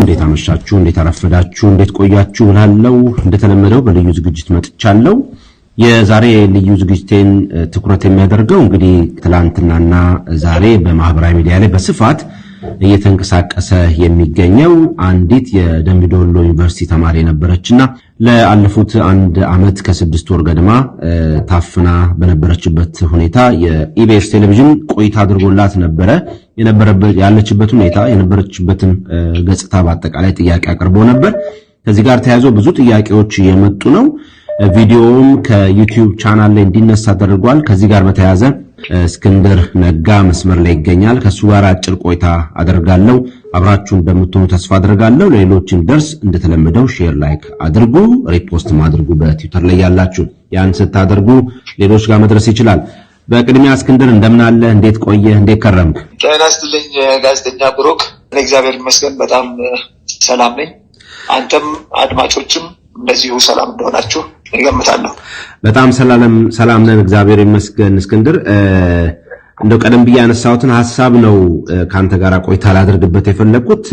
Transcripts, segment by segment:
እንዴት አመሻችሁ እንዴት አረፈዳችሁ እንዴት ቆያችሁ ላለው እንደተለመደው በልዩ ዝግጅት መጥቻለሁ የዛሬ ልዩ ዝግጅቴን ትኩረት የሚያደርገው እንግዲህ ትላንትናና ዛሬ በማህበራዊ ሚዲያ ላይ በስፋት እየተንቀሳቀሰ የሚገኘው አንዲት የደምቢዶሎ ዩኒቨርሲቲ ተማሪ ነበረችና ለአለፉት 1 አመት ከ6 ወር ገደማ ታፍና በነበረችበት ሁኔታ የኢቢኤስ ቴሌቪዥን ቆይታ አድርጎላት ነበረ ያለችበት ሁኔታ የነበረችበትን ገጽታ በአጠቃላይ ጥያቄ አቅርቦ ነበር ከዚህ ጋር ተያይዞ ብዙ ጥያቄዎች የመጡ ነው ቪዲዮውም ከዩቲዩብ ቻናል ላይ እንዲነሳ ተደርጓል ከዚህ ጋር በተያያዘ እስክንድር ነጋ መስመር ላይ ይገኛል ከሱ ጋር አጭር ቆይታ አደርጋለሁ አብራችሁ እንደምትሆኑ ተስፋ አደርጋለሁ ለሌሎችን ደርስ እንደተለመደው ሼር ላይክ አድርጉ ሪፖስት ማድርጉ በትዊተር ላይ ያላችሁ ያን ስታደርጉ ሌሎች ጋር መድረስ ይችላል በቅድሚያ እስክንድር እንደምን አለ እንዴት ቆየ እንዴት ከረምክ ጤና ይስጥልኝ ጋዜጠኛ ብሩክ እግዚአብሔር ይመስገን በጣም ሰላም ነኝ አንተም አድማጮችም እንደዚሁ ሰላም እንደሆናችሁ እገምታለሁ በጣም ሰላም ነን እግዚአብሔር ይመስገን እስክንድር እንደው ቀደም ብዬ ያነሳሁትን ሐሳብ ነው ካንተ ጋር ቆይታ ላደርግበት የፈለኩት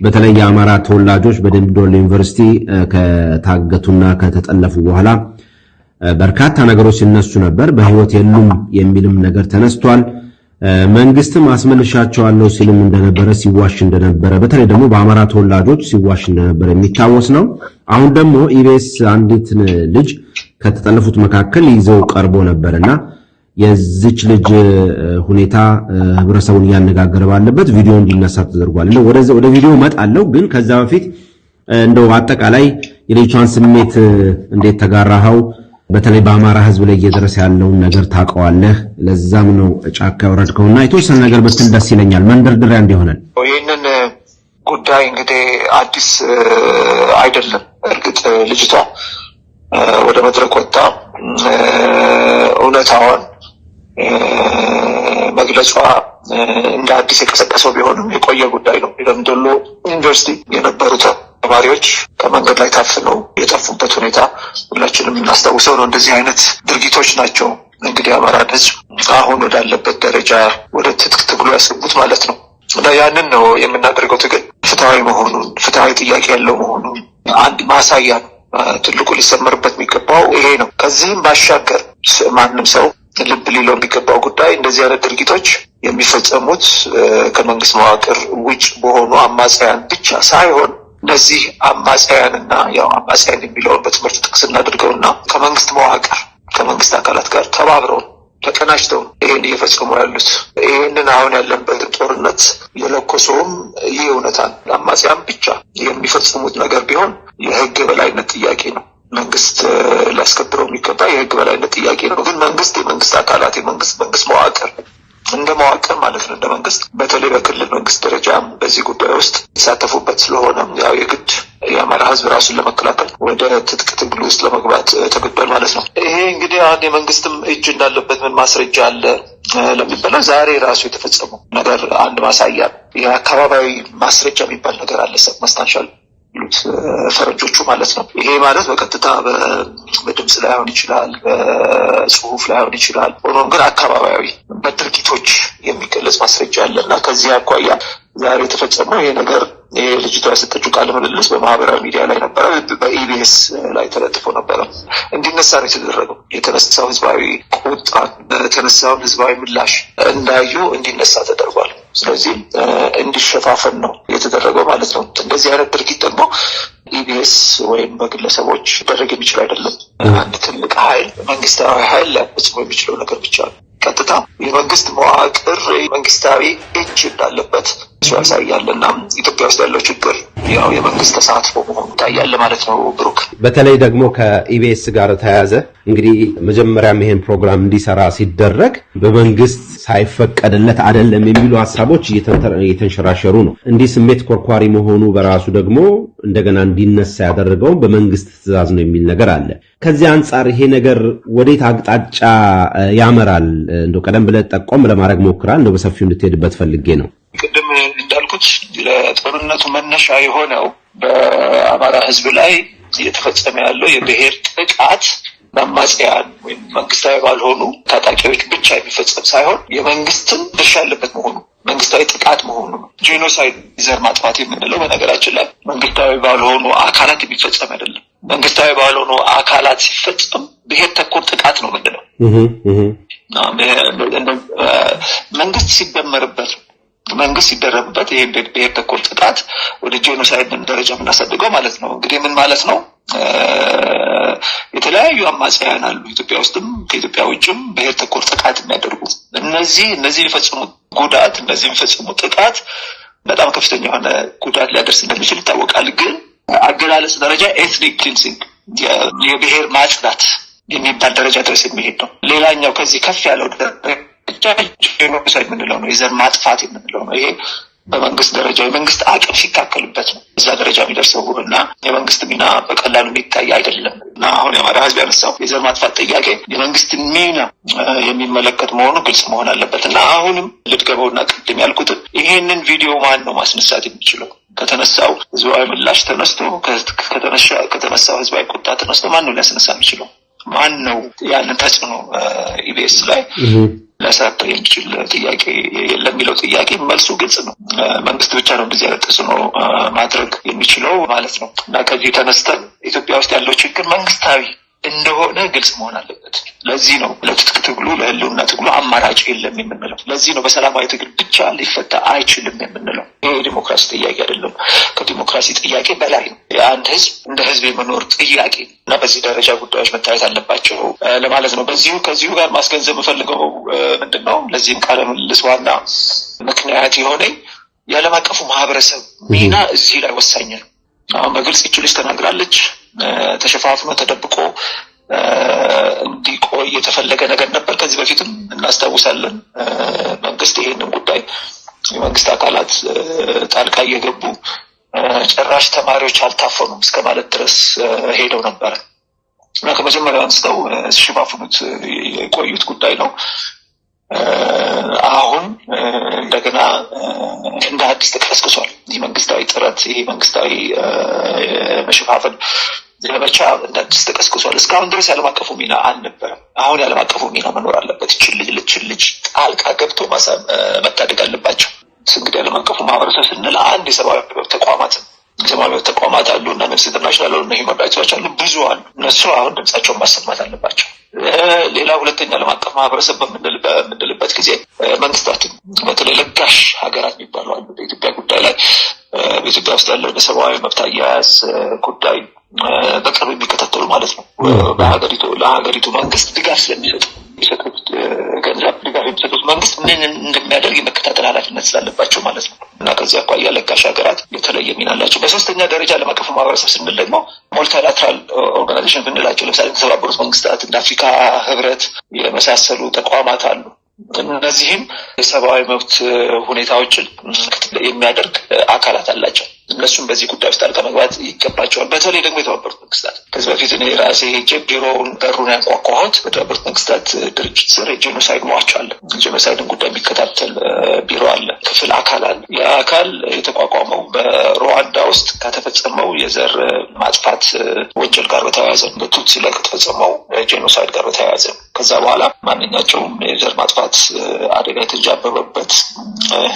በተለይ የአማራ ተወላጆች በደምቢዶሎ ዩኒቨርሲቲ ከታገቱና ከተጠለፉ በኋላ በርካታ ነገሮች ሲነሱ ነበር በህይወት የሉም የሚልም ነገር ተነስቷል መንግስትም አስመልሻቸዋለሁ ሲልም እንደነበረ ሲዋሽ እንደነበረ በተለይ ደግሞ በአማራ ተወላጆች ሲዋሽ እንደነበረ የሚታወስ ነው አሁን ደግሞ ኢቢኤስ አንዲት ልጅ ከተጠለፉት መካከል ይዘው ቀርቦ ነበርና የዚች ልጅ ሁኔታ ህብረተሰቡን ያነጋገረ ባለበት ቪዲዮ እንዲነሳ ተደርጓል ወደ ቪዲዮ መጣለው ግን ከዛ በፊት እንደው አጠቃላይ የልጅቷን ስሜት እንዴት ተጋራኸው በተለይ በአማራ ህዝብ ላይ እየደረሰ ያለውን ነገር ታውቀዋለህ ለዛም ነው ጫካ ወረድከውና የተወሰነ ነገር በትል ደስ ይለኛል መንደርደሪያ እንዲሆነን ይሄንን ጉዳይ እንግዲህ አዲስ አይደለም እርግጥ ልጅቷ ወደ መድረክ ወጣ እውነታውን መግለጿ እንደ አዲስ የቀሰቀሰው ቢሆንም የቆየ ጉዳይ ነው ደምቢዶሎ ዩኒቨርሲቲ የነበሩት ተማሪዎች ከመንገድ ላይ ታፍነው የጠፉበት ሁኔታ ሁላችንም እናስታውሰው ነው እንደዚህ አይነት ድርጊቶች ናቸው እንግዲህ አማራን ህዝብ አሁን ወዳለበት ደረጃ ወደ ትጥቅ ትግሉ ያስገቡት ማለት ነው እና ያንን ነው የምናደርገው ትግል ፍትሃዊ መሆኑን ፍትሃዊ ጥያቄ ያለው መሆኑን አንድ ማሳያ ትልቁ ሊሰመርበት የሚገባው ይሄ ነው ከዚህም ባሻገር ማንም ሰው ልብ ሊለው የሚገባው ጉዳይ እንደዚህ አይነት ድርጊቶች የሚፈጸሙት ከመንግስት መዋቅር ውጭ በሆኑ አማጽያን ብቻ ሳይሆን እነዚህ አማጽያንና ያው አማጽያን የሚለውን በትምህርት ጥቅስ እናድርገውና ከመንግስት መዋቅር ከመንግስት አካላት ጋር ተባብረው ተቀናጅተው ይሄን እየፈጸሙ ያሉት ይሄንን አሁን ያለንበት ጦርነት የለኮሰውም ይህ እውነታን አማጽያን ብቻ የሚፈጽሙት ነገር ቢሆን የህግ በላይነት ጥያቄ ነው መንግስት ሊያስከብረው የሚገባ የህግ በላይነት ጥያቄ ነው ግን የመንግስት አካላት መንግስት መዋቅር እንደ መዋቅር ማለት ነው እንደ መንግስት በተለይ በክልል መንግስት ደረጃ በዚህ ጉዳይ ውስጥ ተሳተፉበት ስለሆነ ያው የግድ የአማራ ህዝብ ራሱን ለመከላከል ወደ ትጥቅ ትግል ውስጥ ለመግባት ተገዷል ማለት ነው ይሄ እንግዲህ አንድ የመንግስትም እጅ እንዳለበት ምን ማስረጃ አለ ለሚባለው ዛሬ ራሱ የተፈጸመው ነገር አንድ ማሳያ የአካባቢያዊ ማስረጃ የሚባል ነገር አለ ሰብስታንሻል ፈረጆቹ ማለት ነው ይሄ ማለት በቀጥታ በድምጽ ላይ ሆን ይችላል በጽሁፍ ላይ ሆን ይችላል ሆኖም ግን አካባቢያዊ በድርጊቶች የሚገለጽ ማስረጃ አለና ከዚህ አኳያ ዛሬ የተፈጸመው ይሄ ነገር ልጅቷ ያሰጠችው ቃለ ምልልስ በማህበራዊ ሚዲያ ላይ ነበር በኢቢኤስ ላይ ተለጥፎ ነበር እንዲነሳ ነው የተደረገው የተነሳው ህዝባዊ ቁጣ የተነሳው ህዝባዊ ምላሽ እንዳዩ እንዲነሳ ተደርጓል ስለዚህ እንዲሸፋፈን ነው የተደረገው ማለት ነው እንደዚህ አይነት ድርጊት ደግሞ ኢቢኤስ ወይም በግለሰቦች ደረግ የሚችል አይደለም አንድ ትልቅ ኃይል መንግስታዊ ኃይል ሊያስፈጽም የሚችለው ነገር ብቻ ነው ቀጥታ የመንግስት መዋቅር መንግስታዊ እጅ እንዳለበት ያሳያልና ኢትዮጵያ ውስጥ ያለው ችግር ያው የመንግስት ተሳትፎ መሆኑ ታያለ ማለት ነው ብሩክ በተለይ ደግሞ ከኢቢኤስ ጋር ተያያዘ እንግዲህ መጀመሪያም ይሄን ፕሮግራም እንዲሰራ ሲደረግ በመንግስት ሳይፈቀድለት አይደለም የሚሉ ሐሳቦች እየተንሸራሸሩ ነው እንዲህ ስሜት ኮርኳሪ መሆኑ በራሱ ደግሞ እንደገና እንዲነሳ ያደረገው በመንግስት ትዕዛዝ ነው የሚል ነገር አለ ከዚህ አንፃር ይሄ ነገር ወዴት አቅጣጫ ያመራል እንደው ቀደም ብለ ጠቆም ለማድረግ ሞክራል እንደው በሰፊው እንድትሄድበት ፈልጌ ነው ቅድም እንዳልኩት ለጦርነቱ መነሻ የሆነው በአማራ ህዝብ ላይ እየተፈጸመ ያለው የብሔር ጥቃት በአማጽያን ወይም መንግስታዊ ባልሆኑ ታጣቂዎች ብቻ የሚፈጸም ሳይሆን የመንግስትን ድርሻ ያለበት መሆኑ መንግስታዊ ጥቃት መሆኑ ጄኖሳይድ ዘር ማጥፋት የምንለው በነገራችን ላይ መንግስታዊ ባልሆኑ አካላት የሚፈጸም አይደለም። መንግስታዊ ባልሆኑ አካላት ሲፈጸም ብሔር ተኮር ጥቃት ነው የምንለው። መንግስት ሲደረብበት ይሄ ብሔር ተኮር ጥቃት ወደ ጄኖሳይድ ደረጃ የምናሳድገው ማለት ነው። እንግዲህ ምን ማለት ነው? የተለያዩ አማጽያን አሉ ኢትዮጵያ ውስጥም ከኢትዮጵያ ውጭም ብሔር ተኮር ጥቃት የሚያደርጉ እነዚህ የሚፈጽሙ ጥቃት በጣም ከፍተኛ የሆነ ጉዳት ሊያደርስ እንደሚችል ይታወቃል። ግን አገላለጽ ደረጃ ኤትኒክ ክሊንሲንግ የብሔር ማጽዳት የሚባል ደረጃ ድረስ የሚሄድ ነው። ሌላኛው ከዚህ ከፍ ያለው ጄኖሳይድ የምንለው ነው፣ የዘር ማጥፋት የምንለው ነው። ይሄ በመንግስት ደረጃ የመንግስት አቅም ሲታከልበት ነው እዛ ደረጃ የሚደርሰው እና የመንግስት ሚና በቀላሉ የሚታይ አይደለም። እና አሁን የአማራ ህዝብ ያነሳው የዘር ማጥፋት ጥያቄ የመንግስት ሚና የሚመለከት መሆኑ ግልጽ መሆን አለበት። እና አሁንም ልድገመውና ቅድም ያልኩትን ይሄንን ቪዲዮ ማን ነው ማስነሳት የሚችለው? ከተነሳው ህዝባዊ ምላሽ ተነስቶ ከተነሳው ህዝባዊ ቁጣ ተነስቶ ማን ነው ሊያስነሳ የሚችለው? ማን ነው ያንን ተጽዕኖ ኢቢኤስ ላይ ሊያሳድር የሚችል ጥያቄ ለሚለው ጥያቄ መልሱ ግልጽ ነው። መንግስት ብቻ ነው እንደዚህ አይነት ተጽዕኖ ማድረግ የሚችለው ማለት ነው። እና ከዚህ ተነስተን ኢትዮጵያ ውስጥ ያለው ችግር መንግስታዊ እንደሆነ ግልጽ መሆን አለበት። ለዚህ ነው ለትጥቅ ትግሉ ለህልውና ትግሉ አማራጭ የለም የምንለው። ለዚህ ነው በሰላማዊ ትግል ብቻ ሊፈታ አይችልም የምንለው። ይሄ ዲሞክራሲ ጥያቄ አይደለም፣ ከዲሞክራሲ ጥያቄ በላይ ነው። የአንድ ህዝብ እንደ ህዝብ የመኖር ጥያቄ እና በዚህ ደረጃ ጉዳዮች መታየት አለባቸው ለማለት ነው። ከዚሁ ጋር ማስገንዘብ የምፈልገው ምንድነው? ለዚህም ቃለ ምልልስ ዋና ምክንያት የሆነኝ የዓለም አቀፉ ማህበረሰብ ሚና እዚህ ላይ ወሳኝ ነው። አሁን በግልጽ ይችልሽ ተናግራለች። ተሸፋፍኖ ተደብቆ እንዲቆይ የተፈለገ ነገር ነበር። ከዚህ በፊትም እናስታውሳለን። መንግስት ይሄንን ጉዳይ የመንግስት አካላት ጣልቃ እየገቡ ጭራሽ ተማሪዎች አልታፈኑም እስከ ማለት ድረስ ሄደው ነበር እና ከመጀመሪያው አንስተው ሲሸፋፍኑት የቆዩት ጉዳይ ነው። አሁን እንደገና እንደ አዲስ ተቀስቅሷል። ይህ መንግስታዊ ጥረት፣ ይህ መንግስታዊ መሸፋፈን ዘመቻ እንደ አዲስ ተቀስቅሷል። እስካሁን ድረስ ያለም አቀፉ ሚና አልነበረም። አሁን ያለም አቀፉ ሚና መኖር አለበት። ልጅ ጣልቃ ገብቶ መታደግ አለባቸው። እንግዲህ ያለም አቀፉ ማህበረሰብ ስንል አንድ የሰብአዊ መብት ተቋማት አሉ እና አምነስቲ ኢንተርናሽናል እና ሂውማን ራይትስ ዋች አሉ፣ ብዙ አሉ። እነሱ አሁን ድምጻቸውን ማሰማት አለባቸው። ሌላ ሁለተኛ ዓለም አቀፍ ማህበረሰብ በምንልበት ጊዜ መንግስታትን በተለይ ለጋሽ ሀገራት የሚባሉ አሉ በኢትዮጵያ ጉዳይ ላይ በኢትዮጵያ ውስጥ ያለው የሰብአዊ መብት አያያዝ ጉዳይ በቅርብ የሚከታተሉ ማለት ነው። ለሀገሪቱ መንግስት ድጋፍ ስለሚሰጡት ገንዘብ ድጋፍ የሚሰጡት መንግስት ምን እንደሚያደርግ የመከታተል ኃላፊነት ስላለባቸው ማለት ነው እና ከዚህ አኳያ ለጋሽ ሀገራት የተለየ ሚና አላቸው። በሶስተኛ ደረጃ ዓለም አቀፍ ማህበረሰብ ስንል ደግሞ ሞልቲላተራል ኦርጋናይዜሽን ብንላቸው ለምሳሌ የተባበሩት መንግስታት እንደ አፍሪካ ህብረት የመሳሰሉ ተቋማት አሉ። እነዚህም የሰብአዊ መብት ሁኔታዎችን የሚያደርግ አካላት አላቸው። እነሱም በዚህ ጉዳይ ውስጥ ጣልቃ መግባት ይገባቸዋል። በተለይ ደግሞ የተባበሩት መንግስታት ከዚህ በፊት እኔ ራሴ ሄጄ በሩን ያንኳኳሁት በተባበሩት መንግስታት ድርጅት ስር ጄኖሳይድ ዋች አለ። ጄኖሳይድን ጉዳይ የሚከታተል ቢሮ አለ፣ ክፍል አካል አለ። የአካል የተቋቋመው በሩዋንዳ ውስጥ ከተፈጸመው የዘር ማጥፋት ወንጀል ጋር በተያያዘ በቱትሲ ላይ ከተፈጸመው ጄኖሳይድ ጋር በተያያዘ ከዛ በኋላ ማንኛቸውም የዘር ማጥፋት አደጋ የተጃበበበት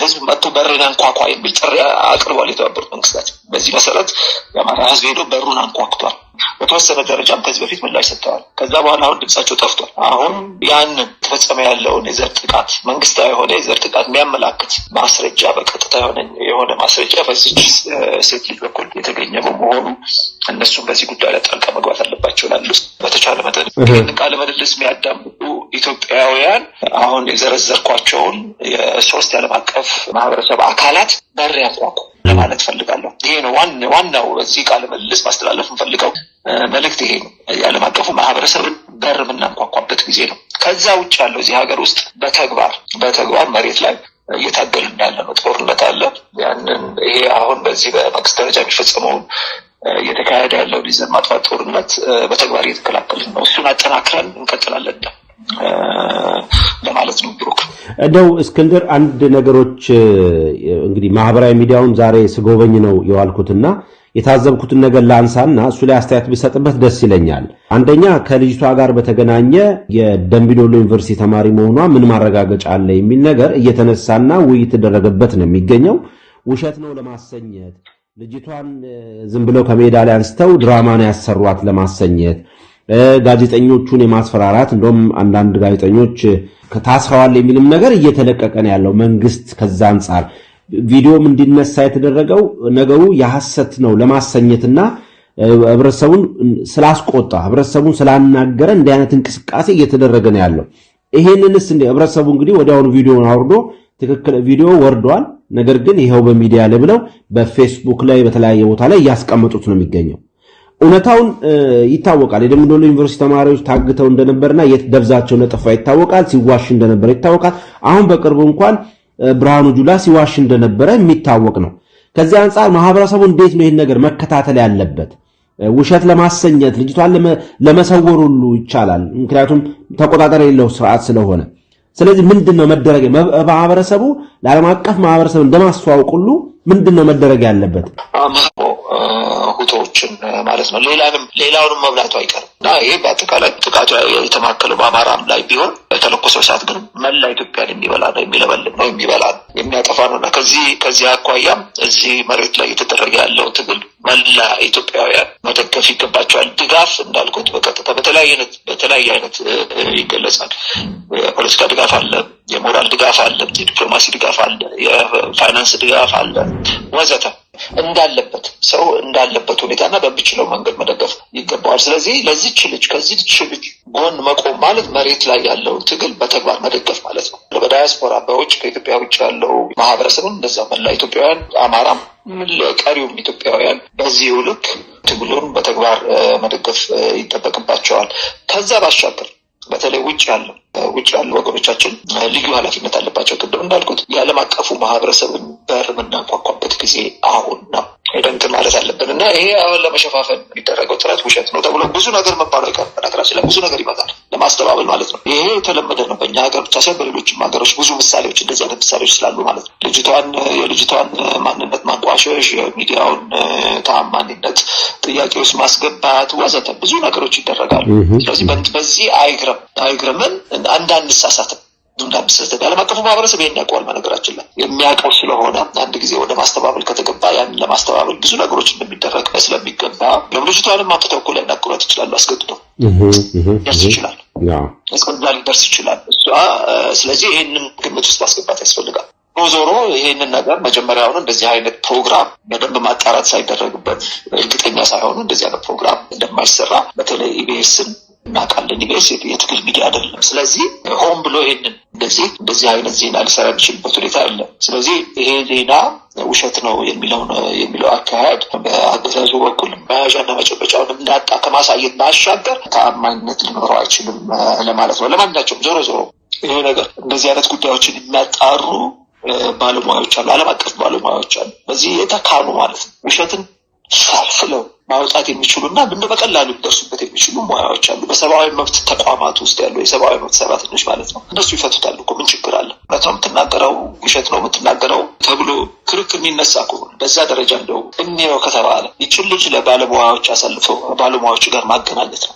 ህዝብ መጥቶ በርን አንኳኳ የሚል ጥሪ አቅርቧል የተባበሩት መንግስታት። በዚህ መሰረት የአማራ ህዝብ ሄዶ በሩን አንኳኩቷል። በተወሰነ ደረጃም ከዚህ በፊት ምላሽ ሰጥተዋል። ከዛ በኋላ አሁን ድምጻቸው ጠፍቷል። አሁን ያንን ተፈጸመ ያለውን የዘር ጥቃት መንግስታዊ የሆነ የዘር ጥቃት የሚያመላክት ማስረጃ በቀጥታ የሆነ ማስረጃ በዚች ሴት ልጅ በኩል የተገኘ በመሆኑ እነሱም በዚህ ጉዳይ ላይ ጣልቃ መግባት አለባቸው ላሉ በተቻለ መጠን ይህን ቃለ ምልልስ የሚያዳምጡ ኢትዮጵያውያን አሁን የዘረዘርኳቸውን የሶስት የዓለም አቀፍ ማህበረሰብ አካላት በር ያንኳኩ ለማለት ፈልጋለሁ። ይሄ ነው ዋናው በዚህ ቃለ ምልልስ ማስተላለፍ እንፈልገው መልእክት ይሄ ነው። የዓለም አቀፉ ማህበረሰብን በር የምናንኳኳበት ጊዜ ነው። ከዛ ውጭ ያለው እዚህ ሀገር ውስጥ በተግባር መሬት ላይ እየታገልን ያለ ነው። ጦርነት አለ። ያንን ይሄ አሁን በዚህ በመንግስት ደረጃ የሚፈጸመውን እየተካሄደ ያለው የዘር ማጥፋት ጦርነት በተግባር እየተከላከልን ነው። እሱን አጠናክረን እንቀጥላለን። ለማለት ነው። ብሩክ እንደው እስክንድር አንድ ነገሮች እንግዲህ ማህበራዊ ሚዲያውን ዛሬ ስጎበኝ ነው የዋልኩትና የታዘብኩትን ነገር ላንሳና እሱ ላይ አስተያየት ቢሰጥበት ደስ ይለኛል። አንደኛ ከልጅቷ ጋር በተገናኘ የደምቢዶሎ ዩኒቨርሲቲ ተማሪ መሆኗ ምን ማረጋገጫ አለ የሚል ነገር እየተነሳና ውይይት ተደረገበት ነው የሚገኘው። ውሸት ነው ለማሰኘት ልጅቷን ዝም ብለው ከሜዳ ላይ አንስተው ድራማ ነው ያሰሯት ለማሰኘት ጋዜጠኞቹን የማስፈራራት እንደውም አንዳንድ ጋዜጠኞች ከታስረዋል የሚልም ነገር እየተለቀቀ ነው ያለው። መንግስት ከዛ አንፃር ቪዲዮም እንዲነሳ የተደረገው ነገሩ የሐሰት ነው ለማሰኘትና ህብረተሰቡን ስላስቆጣ ህብረተሰቡን ስላናገረ እንዲህ አይነት እንቅስቃሴ እየተደረገ ነው ያለው። ይሄንንስ እንደ ህብረተሰቡ እንግዲህ ወዲያውኑ ቪዲዮውን አውርዶ ትክክል ቪዲዮ ወርዷል፣ ነገር ግን ይሄው በሚዲያ ላይ ብለው በፌስቡክ ላይ በተለያየ ቦታ ላይ ያስቀምጡት ነው የሚገኘው። እውነታውን ይታወቃል። የደምቢዶሎ ዩኒቨርሲቲ ተማሪዎች ታግተው እንደነበርና የት ደብዛቸው እንደጠፋ ይታወቃል። ሲዋሽ እንደነበር ይታወቃል። አሁን በቅርቡ እንኳን ብርሃኑ ጁላ ሲዋሽ እንደነበረ የሚታወቅ ነው። ከዚህ አንፃር ማህበረሰቡ እንዴት ነው ይሄን ነገር መከታተል ያለበት? ውሸት ለማሰኘት ልጅቷን ለመሰወር ሁሉ ይቻላል፣ ምክንያቱም ተቆጣጣሪ የሌለው ስርዓት ስለሆነ። ስለዚህ ምንድነው መደረግ ማህበረሰቡ ለዓለም አቀፍ ማህበረሰብ እንደማስተዋወቅ ሁሉ ምንድነው መደረግ ያለበት? ሁቶችን ማለት ነው ሌላውንም መብላቱ አይቀርም እና ይሄ በአጠቃላይ ጥቃቱ የተማከለው በአማራም ላይ ቢሆን የተለኮሰው ሰዓት ግን መላ ኢትዮጵያን የሚበላ ነው፣ የሚለበልብ ነው፣ የሚበላ ነው፣ የሚያጠፋ ነው እና ከዚህ አኳያም እዚህ መሬት ላይ የተደረገ ያለው ትግል መላ ኢትዮጵያውያን መደገፍ ይገባቸዋል። ድጋፍ እንዳልኩት በቀጥታ በተለያየ አይነት ይገለጻል። የፖለቲካ ድጋፍ አለ፣ የሞራል ድጋፍ አለ፣ የዲፕሎማሲ ድጋፍ አለ፣ የፋይናንስ ድጋፍ አለ ወዘተ እንዳለበት ሰው እንዳለበት ሁኔታና በሚችለው መንገድ መደገፍ ይገባዋል። ስለዚህ ከዚህች ልጅ ጎን መቆም ማለት መሬት ላይ ያለውን ትግል በተግባር መደገፍ ማለት ነው። በዳያስፖራ በውጭ ከኢትዮጵያ ውጭ ያለው ማህበረሰብም እንደዛ መላ ኢትዮጵያውያን አማራም ቀሪውም ኢትዮጵያውያን በዚህ ልክ ትግሉን በተግባር መደገፍ ይጠበቅባቸዋል። ከዛ ባሻገር በተለይ ውጭ ያሉ ወገኖቻችን ልዩ ኃላፊነት አለባቸው። ቅድም እንዳልኩት የዓለም አቀፉ ማህበረሰብን በር የምናንኳኳበት ጊዜ አሁን ነው። ሄደንት ማለት አለብን እና ይሄ አሁን ለመሸፋፈን የሚደረገው ጥረት ውሸት ነው ተብሎ ብዙ ነገር መባሉ አይቀርም። በነገራችን ላይ ብዙ ነገር ይመጣል ለማስተባበል ማለት ነው። ይሄ የተለመደ ነው በእኛ ሀገር ብቻ ሳይሆን በሌሎችም ሀገሮች ብዙ ምሳሌዎች እንደዚህ አይነት ምሳሌዎች ስላሉ ማለት ነው። የልጅቷን ማንነት ማንቋሸሽ፣ የሚዲያውን ተአማኒነት ጥያቄ ውስጥ ማስገባት ወዘተ ብዙ ነገሮች ይደረጋሉ። ስለዚህ በዚህ አይግረምን አንዳንድ ሳሳትም እንዳምስስተን ዓለም አቀፉ ማህበረሰብ ይሄን ያውቀዋል። በነገራችን ላይ የሚያውቀው ስለሆነ አንድ ጊዜ ወደ ማስተባበል ከተገባ ያን ለማስተባበል ብዙ ነገሮች እንደሚደረግ ስለሚገባ ልጅቷንም አምጥተው እኮ ሊያናግሯት ይችላሉ። አስገድደው ደርስ ይችላል፣ እስከዛ ሊደርስ ይችላል እሷ። ስለዚህ ይሄንን ግምት ውስጥ ማስገባት ያስፈልጋል። ዞሮ ይሄንን ነገር መጀመሪያውን እንደዚህ አይነት ፕሮግራም በደንብ ማጣራት ሳይደረግበት እርግጠኛ ሳይሆኑ እንደዚህ አይነት ፕሮግራም እንደማይሰራ በተለይ ኢቢኤስን እናውቃለን። ኢቢኤስ የትግል ሚዲያ አይደለም። ስለዚህ ሆን ብሎ ይሄንን እንደዚህ አይነት ዜና ሊሰራ የሚችልበት ሁኔታ አለ። ስለዚህ ይሄ ዜና ውሸት ነው የሚለው አካሄድ በአገዛዙ በኩል መያዣና መጨበጫውን እንዳጣ ከማሳየት ባሻገር ተአማኝነት ሊኖረው አይችልም ለማለት ነው። ለማንኛቸውም ዞሮ ይሄ ነገር እንደዚህ አይነት ጉዳዮችን የሚያጣሩ ባለሙያዎች አሉ፣ ዓለም አቀፍ ባለሙያዎች አሉ። በዚህ የተካኑ ማለት ነው ውሸትን ፈልፍለው ማውጣት የሚችሉና በቀላሉ ሊደርሱበት የሚችሉ ሙያዎች አሉ። በሰብአዊ መብት ተቋማት ውስጥ ያሉ የሰብአዊ መብት ሰራተኞች ማለት ነው። እነሱ ይፈቱታል እኮ ምን ችግር አለ? እውነት ነው የምትናገረው ውሸት ነው የምትናገረው ተብሎ ክርክር የሚነሳ ከሆነ በዛ ደረጃ እንደው እንየው ከተባለ ይችን ልጅ ለባለሙያዎች አሳልፈው ባለሙያዎቹ ጋር ማገናኘት ነው።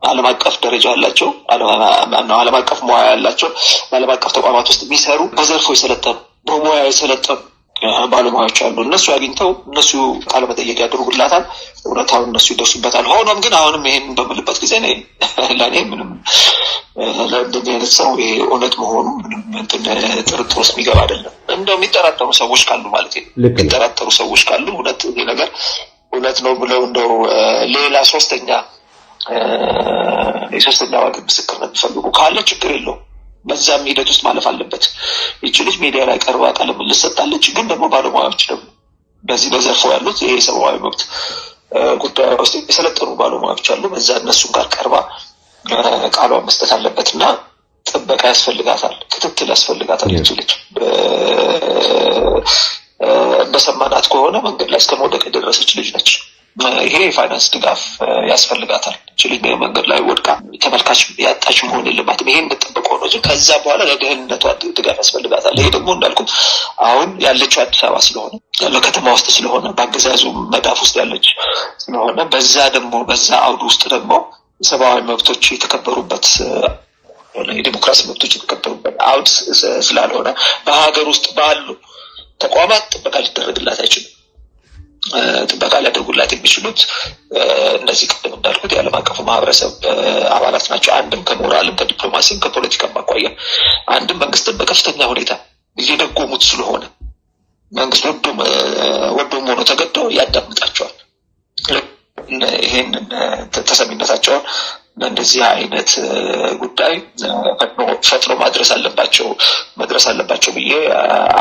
ዓለም አቀፍ ደረጃ ያላቸው ዓለም አቀፍ ሙያ ያላቸው በዓለም አቀፍ ተቋማት ውስጥ የሚሰሩ በዘርፉ የሰለጠኑ በሙያ የሰለጠኑ ባለሙያዎች አሉ። እነሱ አግኝተው እነሱ ቃለ መጠይቅ ያደርጉላታል፣ እውነታውን እነሱ ይደርሱበታል። ሆኖም ግን አሁንም ይሄንን በምልበት ጊዜ ለእኔ ምንም ለእንደዚህ አይነት ሰው ይሄ እውነት መሆኑ ምንም ጥርጥር ውስጥ የሚገባ አይደለም። እንደው የሚጠራጠሩ ሰዎች ካሉ ማለት ነው የሚጠራጠሩ ሰዎች ካሉ እውነት ይሄ ነገር እውነት ነው ብለው እንደው ሌላ ሶስተኛ ወገን ምስክርነት የሚፈልጉ ካለ ችግር የለውም። በዛም ሂደት ውስጥ ማለፍ አለበት። ይቺ ልጅ ሚዲያ ላይ ቀርባ ቃለ ምልልስ ሰጣለች። ግን ደግሞ ባለሙያዎች ደግሞ በዚህ በዘርፉ ያሉት ይሄ ሰብአዊ መብት ጉዳይ ውስጥ የሰለጠኑ ባለሙያዎች አሉ። በዛ እነሱን ጋር ቀርባ ቃሏን መስጠት አለበትና ጥበቃ ያስፈልጋታል፣ ክትትል ያስፈልጋታል። ይቺ ልጅ በሰማናት ከሆነ መንገድ ላይ እስከ መውደቅ የደረሰች ልጅ ነች። ይሄ የፋይናንስ ድጋፍ ያስፈልጋታል። ይቺ ልጅ መንገድ ላይ ወድቃ ተመልካች ያጣች መሆን የለባትም። ይሄን ተጠብቆ ነው ከዛ በኋላ ለደህንነቷ ድጋፍ ያስፈልጋታል። ይሄ ደግሞ እንዳልኩት አሁን ያለችው አዲስ አበባ ስለሆነ ያለው ከተማ ውስጥ ስለሆነ በአገዛዙ መዳፍ ውስጥ ያለች ስለሆነ በዛ አውድ ውስጥ ደግሞ ሰብአዊ መብቶች የተከበሩበት የዲሞክራሲ መብቶች የተከበሩበት አውድ ስላልሆነ በሀገር ውስጥ ባሉ ተቋማት ጥበቃ ሊደረግላት አይችልም። ጥበቃ ሊያደርጉላት የሚችሉት እነዚህ ቅድም እንዳልኩት የዓለም አቀፉ ማህበረሰብ አባላት ናቸው። አንድም ከሞራልም ከዲፕሎማሲም ከፖለቲካም አኳያ አንድም መንግስትን በከፍተኛ ሁኔታ እየደጎሙት ስለሆነ መንግስት ወዶም ሆኖ ተገዶ ያዳምጣቸዋል። ይሄን ተሰሚነታቸውን እንደዚህ አይነት ጉዳይ ፈጥኖ መድረስ አለባቸው ብዬ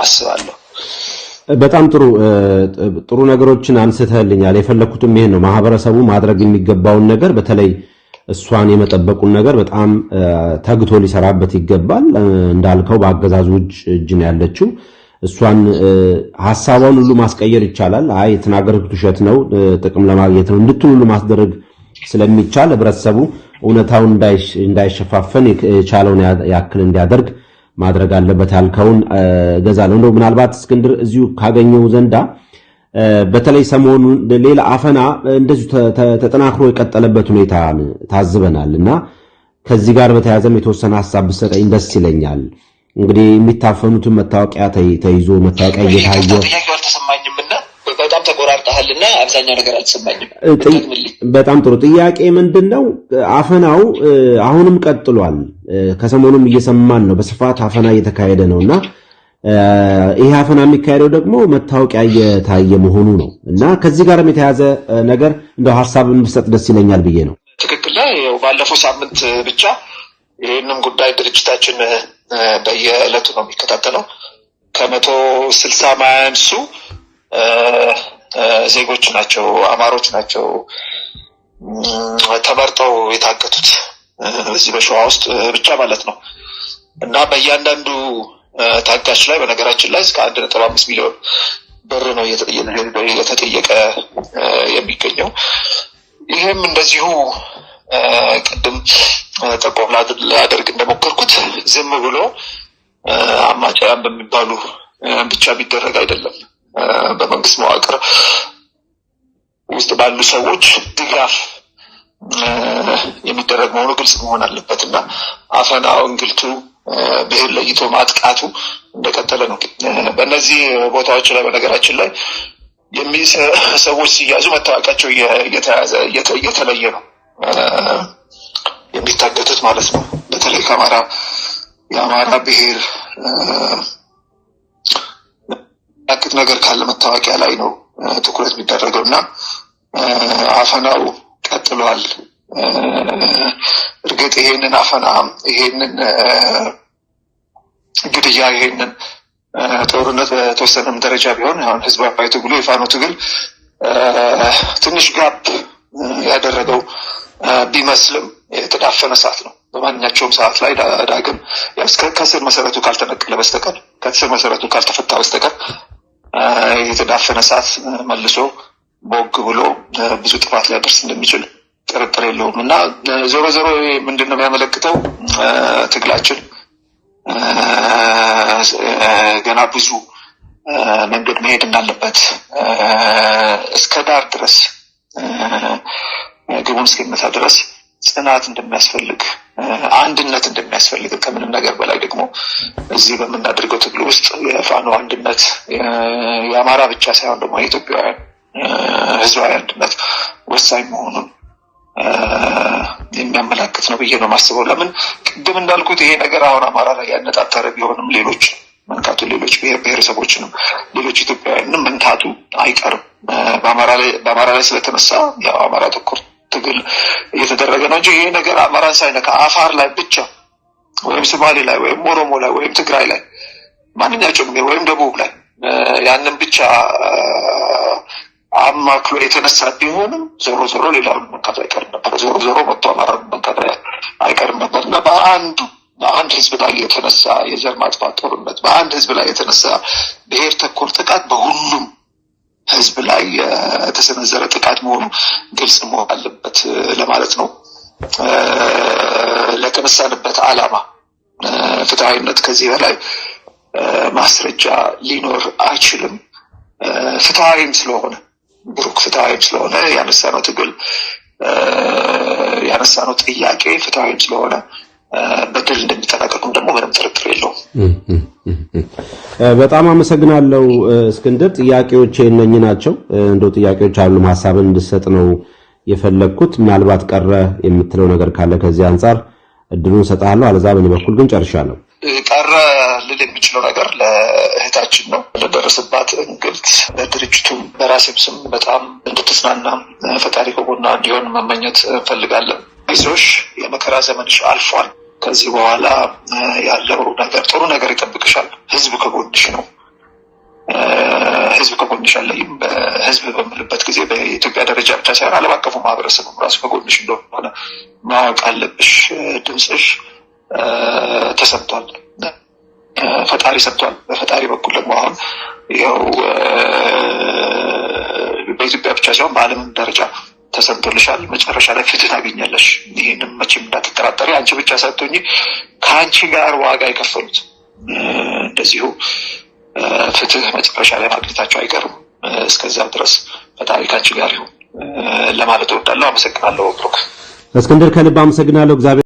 አስባለሁ። በጣም ጥሩ ነገሮችን አንስተህልኛል። የፈለኩትም ይሄን ነው። ማህበረሰቡ ማድረግ የሚገባውን ነገር በተለይ እሷን የመጠበቁን ነገር በጣም ተግቶ ሊሰራበት ይገባል። እንዳልከው በአገዛዙ እጅ ነው ያለችው። እሷን ሐሳቧን ሁሉ ማስቀየር ይቻላል። አይ የተናገረችው ውሸት ነው ጥቅም ለማግኘት ነው እንድትሉ ሁሉ ማስደረግ ስለሚቻል ህብረተሰቡ እውነታውን እንዳይሸፋፈን የቻለውን ያክል እንዲያደርግ ማድረግ አለበት ያልከውን ገዛለው። እንደው ምናልባት እስክንድር እዚሁ ካገኘው ዘንዳ በተለይ ሰሞኑን ሌላ አፈና እንደዚሁ ተጠናክሮ የቀጠለበት ሁኔታ ታዝበናልና ከዚህ ጋር በተያያዘም የተወሰነ ሐሳብ ብትሰጠኝ ደስ ይለኛል። እንግዲህ የሚታፈኑትን መታወቂያ ተይዞ መታወቂያ እየታየ አልተሰማኝምና በጣም ተቆራርጠሃልና አብዛኛው ነገር አልተሰማኝም። በጣም ጥሩ ጥያቄ ምንድነው? አፈናው አሁንም ቀጥሏል። ከሰሞኑም እየሰማን ነው። በስፋት አፈና እየተካሄደ ነውና ይሄ አፈና የሚካሄደው ደግሞ መታወቂያ እየታየ መሆኑ ነው እና ከዚህ ጋርም የተያዘ ነገር እንደው ሐሳብን ብሰጥ ደስ ይለኛል ብዬ ነው። ትክክል ነው። ባለፈው ሳምንት ብቻ ይሄንን ጉዳይ ድርጅታችን በየዕለቱ ነው የሚከታተለው። ከ160 ማያንሱ ዜጎች ናቸው፣ አማሮች ናቸው ተመርጠው የታገቱት በዚህ በሸዋ ውስጥ ብቻ ማለት ነው እና በእያንዳንዱ ታጋች ላይ በነገራችን ላይ እስከ 1.5 ሚሊዮን ብር ነው እየተጠየቀ የሚገኘው። ይህም እንደዚሁ ቅድም ጠቆም ላደርግ እንደሞከርኩት ዝም ብሎ አማጽያን በሚባሉ ብቻ ቢደረግ አይደለም። በመንግስት መዋቅር ውስጥ ባሉ ሰዎች ድጋፍ የሚደረግ መሆኑ ግልጽ መሆን አለበትና አፈናው፣ እንግልቱ፣ ብሔር ለይቶ ማጥቃቱ እንደቀጠለ ነው። በእነዚህ ቦታዎች ላይ በነገራችን ላይ ሰዎች ሲያዙ መታወቂያቸው እየተለየ ነው የሚታገቱት ማለት ነው። በተለይ የአማራ ብሔር ያክት ነገር ካለ መታወቂያ ላይ ነው ትኩረት የሚደረገውና አፈናው ቀጥሏል። እርግጥ ይሄንን አፈና፣ ይሄንን ግድያ፣ ይሄንን ጦርነት በተወሰነም ደረጃ ቢሆን አሁን ህዝባዊ ትግሉ የፋኖ ትግል ትንሽ ጋፕ ያደረገው ቢመስልም የተዳፈነ ሰዓት ነው። በማንኛቸውም ሰዓት ላይ ዳግም ከስር መሰረቱ ካልተነቀለ በስተቀር ከስር መሰረቱ ካልተፈታ በስተቀር የተዳፈነ ሰዓት መልሶ ቦግ ብሎ ብዙ ጥፋት ሊያደርስ እንደሚችል ጥርጥር የለውም እና ዞሮ ምንድነው የሚያመለክተው ትግላችን ገና ብዙ መንገድ መሄድ እንዳለበት እስከ ዳር ድረስ ግቡን እስኪመታ ድረስ ጽናት እንደሚያስፈልግ፣ አንድነት እንደሚያስፈልግ ከምንም ነገር በላይ ደግሞ እዚህ በምናደርገው ትግል ውስጥ የፋኖ አንድነት የአማራ ብቻ ሳይሆን ደግሞ የኢትዮጵያውያን ህዝባዊ አንድነት ወሳኝ መሆኑን የሚያመላክት ነው ብዬ ነው የማስበው። ለምን ቅድም እንዳልኩት ይሄ ነገር አሁን አማራ ላይ ያነጣጠረ ቢሆንም ሌሎች ብሔረሰቦችንም ሌሎች ኢትዮጵያውያንም መንካቱ አይቀርም። በአማራ ላይ ስለተነሳ ያው አማራ ተኮር ትግል እየተደረገ ነው እንጂ ይሄ ነገር አማራን ሳይነካ አፋር ላይ ብቻ ወይም ሶማሌ ላይ ወይም ኦሮሞ ላይ ወይም ትግራይ ላይ ማንኛቸውም ወይም ደቡብ ላይ ያንን ብቻ አማክሎ የተነሳ ቢሆንም ዞሮ ሌላውን መንካቱ አይቀርም ነበር። ዞሮ መጥቶ አማራን መንካቱ አይቀርም ነበር እና በአንድ ህዝብ ላይ የተነሳ የዘር ማጥፋት ጦርነት፣ በአንድ ህዝብ ላይ የተነሳ ብሔር ተኮር ጥቃት በሁሉም ህዝብ ላይ የተሰነዘረ ጥቃት መሆኑ ግልጽ መሆን አለበት ለማለት ነው ለተነሳንበት ዓላማ ፍትሃዊነት ከዚህ በላይ ማስረጃ ሊኖር አይችልም። ፍትሃዊም ስለሆነ ብሩክ ፍትሃዊም ስለሆነ ያነሳነው ትግል ያነሳነው ጥያቄ ፍትሃዊም ስለሆነ በድል እንደሚጠናቀቁም ደግሞ ምንም ጥርጥር የለውም። በጣም አመሰግናለሁ እስክንድር። ጥያቄዎች እነኚህ ናቸው። እንደው ጥያቄዎች አሉ ሐሳብን እንድሰጥ ነው የፈለኩት። ምናልባት ቀረ የምትለው ነገር ካለ ከዚህ አንፃር እድሉን ሰጣለሁ። አለዛ በእኔ በኩል ግን ጨርሻለሁ። ቀረ ልል የሚችለው ነገር ለእህታችን ነው። ለደረሰባት እንግልት በድርጅቱም በራሴም ስም በጣም እንድትጽናና ፈጣሪ ከጎኗ እንዲሆን መመኘት እንፈልጋለን። አይዞሽ፣ የመከራ ዘመንሽ አልፏል። ከዚህ በኋላ ያለው ነገር ጥሩ ነገር ይጠብቅሻል። ህዝብ ከጎንሽ ነው። ህዝብ ከጎንሽ አለይም። በህዝብ በምልበት ጊዜ በኢትዮጵያ ደረጃ ብቻ ሳይሆን ዓለም አቀፉ ማህበረሰብ ራሱ ከጎንሽ እንደሆነ ማወቅ አለብሽ። ድምፅሽ ተሰምቷል፣ ፈጣሪ ሰጥቷል። በፈጣሪ በኩል ደግሞ አሁን ያው በኢትዮጵያ ብቻ ሳይሆን በዓለም ደረጃ ተሰምቶልሻል። መጨረሻ ላይ ፍትህ ታገኛለሽ። ይህንም መቼም እንዳትጠራጠሪ። አንቺ ብቻ ሳትሆኚ ከአንቺ ጋር ዋጋ የከፈሉት እንደዚሁ ፍትህ መጨረሻ ላይ ማግኘታቸው አይቀርም። እስከዛም ድረስ ፈጣሪ ከአንቺ ጋር ይሁን ለማለት እወዳለሁ። አመሰግናለሁ ብሩክ። እስክንድር ከልብ አመሰግናለሁ። እግዚአብሔር